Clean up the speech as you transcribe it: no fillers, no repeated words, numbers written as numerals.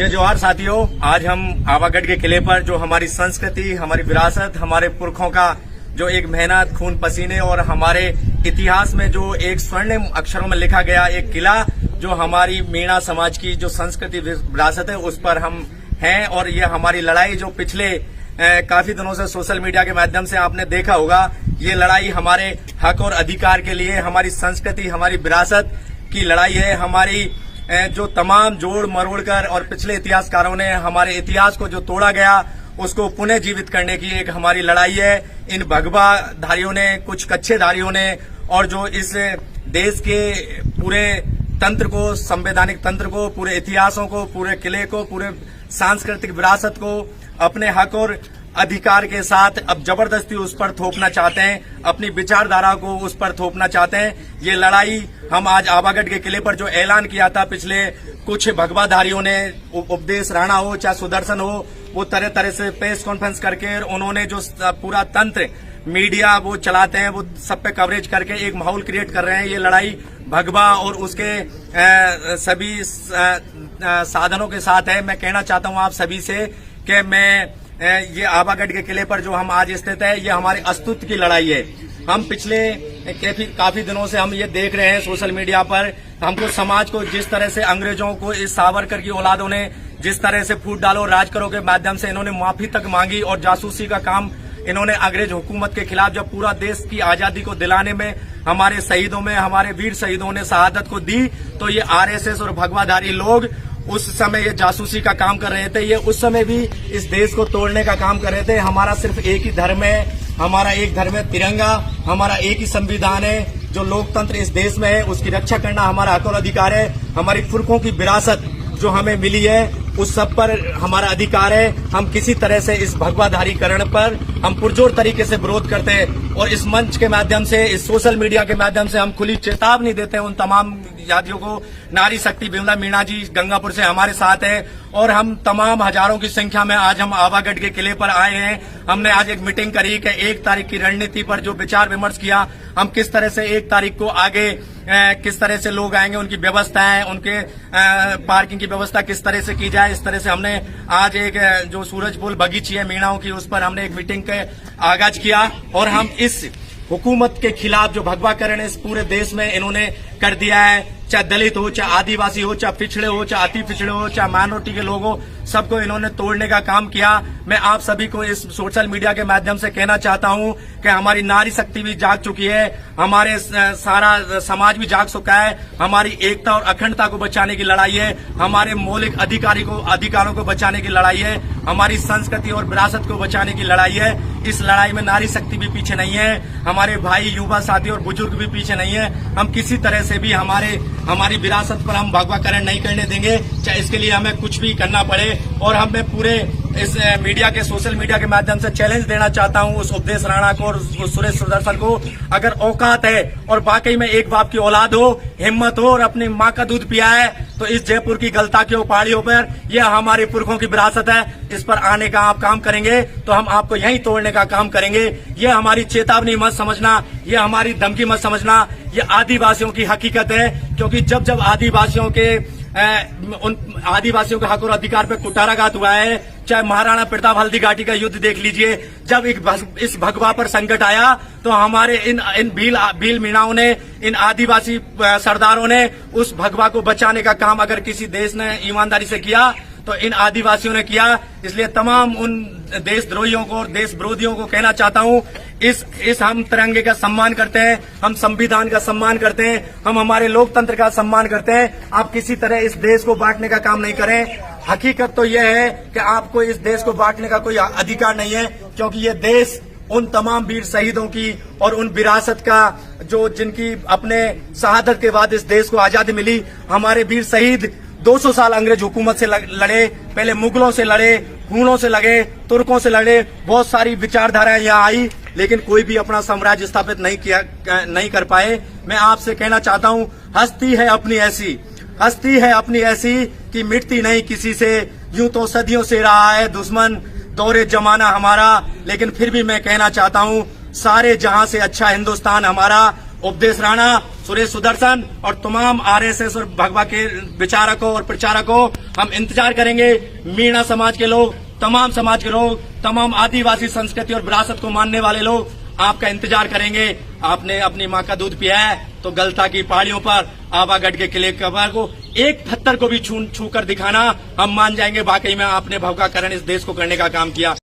जय जोहार साथियों। आज हम आवागढ़ के किले पर जो हमारी संस्कृति, हमारी विरासत, हमारे पुरखों का जो एक मेहनत, खून पसीने और हमारे इतिहास में जो एक स्वर्णिम अक्षरों में लिखा गया एक किला, जो हमारी मीणा समाज की जो संस्कृति विरासत है उस पर हम हैं। और ये हमारी लड़ाई जो पिछले काफी दिनों से सोशल मीडिया के माध्यम से आपने देखा होगा, ये लड़ाई हमारे हक और अधिकार के लिए, हमारी संस्कृति, हमारी विरासत की लड़ाई है। हमारी जो तमाम जोड़ मरोड़ कर और पिछले इतिहासकारों ने हमारे इतिहास को जो तोड़ा गया उसको पुनः जीवित करने की एक हमारी लड़ाई है। इन भगवाधारियों ने, कुछ कच्छेधारियों ने, और जो इस देश के पूरे तंत्र को, संवैधानिक तंत्र को, पूरे इतिहासों को, पूरे किले को, पूरे सांस्कृतिक विरासत को अपने हक और अधिकार के साथ अब जबरदस्ती उस पर थोपना चाहते हैं, अपनी विचारधारा को उस पर थोपना चाहते हैं। ये लड़ाई हम आज आवागढ़ के किले पर जो ऐलान किया था पिछले कुछ भगवाधारियों ने, उपदेश राणा हो चाहे सुदर्शन हो, वो तरह तरह से प्रेस कॉन्फ्रेंस करके उन्होंने जो पूरा तंत्र मीडिया वो चलाते हैं, वो सब पे कवरेज करके एक माहौल क्रिएट कर रहे हैं। ये लड़ाई भगवा और उसके सभी साधनों के साथ है। मैं कहना चाहता हूं आप सभी से कि मैं ये आवागढ़ के किले पर जो हम आज स्थित है, ये हमारे अस्तित्व की लड़ाई है। हम पिछले काफी दिनों से हम ये देख रहे हैं सोशल मीडिया पर, हमको समाज को जिस तरह से अंग्रेजों को, इस सावरकर की औलादों ने जिस तरह से फूट डालो राज करो के माध्यम से इन्होंने माफी तक मांगी और जासूसी का काम इन्होंने अंग्रेज हुकूमत के खिलाफ जब पूरा देश की आजादी को दिलाने में हमारे शहीदों में, हमारे वीर शहीदों ने शहादत को दी, तो ये आरएसएस और भगवाधारी लोग उस समय ये जासूसी का काम कर रहे थे। ये उस समय भी इस देश को तोड़ने का काम कर रहे थे। हमारा सिर्फ एक ही धर्म है, हमारा एक धर्म है तिरंगा, हमारा एक ही संविधान है। जो लोकतंत्र इस देश में है उसकी रक्षा करना हमारा हक और अधिकार है। हमारी पुरखों की विरासत जो हमें मिली है उस सब पर हमारा अधिकार है। हम किसी तरह से इस भगवाधारीकरण पर हम पुरजोर तरीके से विरोध करते हैं और इस मंच के माध्यम से, इस सोशल मीडिया के माध्यम से हम खुली चेतावनी देते हैं उन तमाम जातियों को। नारी शक्ति विमला मीणा जी गंगापुर से हमारे साथ है और हम तमाम हजारों की संख्या में आज हम आवागढ़ के किले पर आए हैं। हमने आज एक मीटिंग करी कि 1 तारीख की रणनीति पर जो विचार विमर्श किया, हम किस तरह से 1 तारीख को आगे किस तरह से लोग आएंगे, उनकी व्यवस्थाएं, उनके पार्किंग की व्यवस्था किस तरह से की जाए, इस तरह से हमने आज एक जो सूरजपुर बगीची है मीणाओं की, उस पर हमने एक मीटिंग का आगाज किया। और हम इस हुकूमत के खिलाफ जो भगवाकरण इस पूरे देश में इन्होंने कर दिया है, चाहे दलित हो, चाहे आदिवासी हो, चाहे पिछड़े हो, चाहे अति पिछड़े हो, चाहे माइनॉरिटी के लोग हो, सबको इन्होंने तोड़ने का काम किया। मैं आप सभी को इस सोशल मीडिया के माध्यम से कहना चाहता हूं कि हमारी नारी शक्ति भी जाग चुकी है, हमारे सारा समाज भी जाग चुका है। हमारी एकता और अखंडता को बचाने की लड़ाई है, हमारे मौलिक अधिकारों को बचाने की लड़ाई है, हमारी संस्कृति और विरासत को बचाने की लड़ाई है। इस लड़ाई में नारी शक्ति भी पीछे नहीं है, हमारे भाई, युवा साथी और बुजुर्ग भी पीछे नहीं है। हम किसी तरह से भी हमारी विरासत पर हम भगवाकरण नहीं करने देंगे, चाहे इसके लिए हमें कुछ भी करना पड़े। और हमें पूरे इस मीडिया के, सोशल मीडिया के माध्यम से चैलेंज देना चाहता हूं उस उपदेश राणा को और सुरेश सुदर्शन को, अगर औकात है और वाकई में एक बाप की औलाद हो, हिम्मत हो और अपनी माँ का दूध पिया है, तो इस जयपुर की गलताकियों पहाड़ियों पर यह हमारे पुरखों की विरासत है, इस पर आने का आप काम करेंगे तो हम आपको यहीं तोड़ने का काम करेंगे। ये हमारी चेतावनी मत समझना, ये हमारी धमकी मत समझना, ये आदिवासियों की हकीकत है। क्योंकि जब आदिवासियों के हक और अधिकार पे कुठाराघात हुआ है, चाहे महाराणा प्रताप हल्दी घाटी का युद्ध देख लीजिए, जब इस भगवा पर संकट आया तो हमारे इन भील मीणाओं ने, इन आदिवासी सरदारों ने उस भगवा को बचाने का काम अगर किसी देश ने ईमानदारी से किया तो इन आदिवासियों ने किया। इसलिए तमाम उन देशद्रोहियों को और देश विरोधियों को कहना चाहता हूं, इस हम तिरंगे का सम्मान करते हैं, हम संविधान का सम्मान करते हैं, हम हमारे लोकतंत्र का सम्मान करते हैं। आप किसी तरह इस देश को बांटने का काम नहीं करें। हकीकत तो यह है कि आपको इस देश को बांटने का कोई अधिकार नहीं है, क्योंकि ये देश उन तमाम वीर शहीदों की और उन विरासत का जो जिनकी अपने शहादत के बाद इस देश को आजादी मिली। हमारे वीर शहीद 200 साल अंग्रेज हुकूमत से लड़े, पहले मुगलों से लड़े, हूणों से लड़े, तुर्कों से लड़े, बहुत सारी विचारधाराएं यहाँ आई, लेकिन कोई भी अपना साम्राज्य स्थापित नहीं कर पाए। मैं आपसे कहना चाहता हूँ, हस्ती है अपनी ऐसी कि मिटती नहीं किसी से, यूं तो सदियों से रहा है दुश्मन दौरे जमाना हमारा, लेकिन फिर भी मैं कहना चाहता हूँ, सारे जहां से अच्छा हिंदुस्तान हमारा। उपदेश राणा, सुरेश सुदर्शन और तमाम आरएसएस और भगवा के विचारकों और प्रचारकों हम इंतजार करेंगे। मीणा समाज के लोग, तमाम समाज के लोग, तमाम आदिवासी संस्कृति और विरासत को मानने वाले लोग आपका इंतजार करेंगे। आपने अपनी माँ का दूध पिया है तो गलता की पहाड़ियों पर आवागढ़ के किले कबर को एक पत्थर को भी छू कर दिखाना, हम मान जाएंगे वाकई में आपने भवकाकरण इस देश को करने का काम किया।